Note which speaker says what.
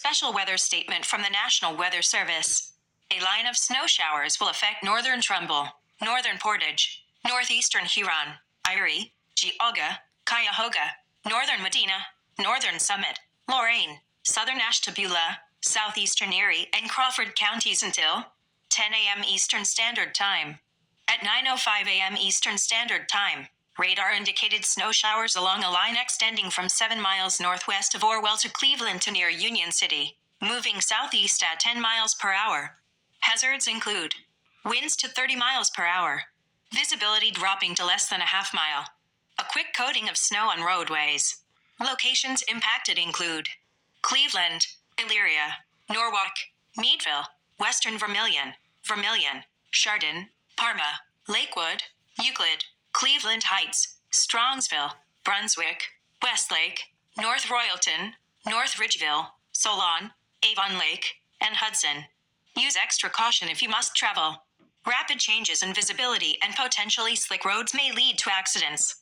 Speaker 1: special weather statement from the National Weather Service. A line of snow showers will affect northern Trumbull, northern Portage, northeastern Huron, Erie, Geauga, Cuyahoga, northern Medina, northern Summit, Lorain, southern Ashtabula, southeastern Erie, and Crawford counties until 10 a.m. Eastern Standard Time. At 9:05 a.m. Eastern Standard Time, radar indicated snow showers along a line extending from 7 miles northwest of Orwell to Cleveland to near Union City, moving southeast at 10 miles per hour. Hazards include winds to 30 miles per hour, visibility dropping to less than a half mile, a quick coating of snow on roadways. Locations impacted include Cleveland, Elyria, Norwalk, Meadville, Western Vermilion, Chardon, Parma, Lakewood, Euclid, Cleveland Heights, Strongsville, Brunswick, Westlake, North Royalton, North Ridgeville, Solon, Avon Lake, and Hudson. Use extra caution if you must travel. Rapid changes in visibility and potentially slick roads may lead to accidents.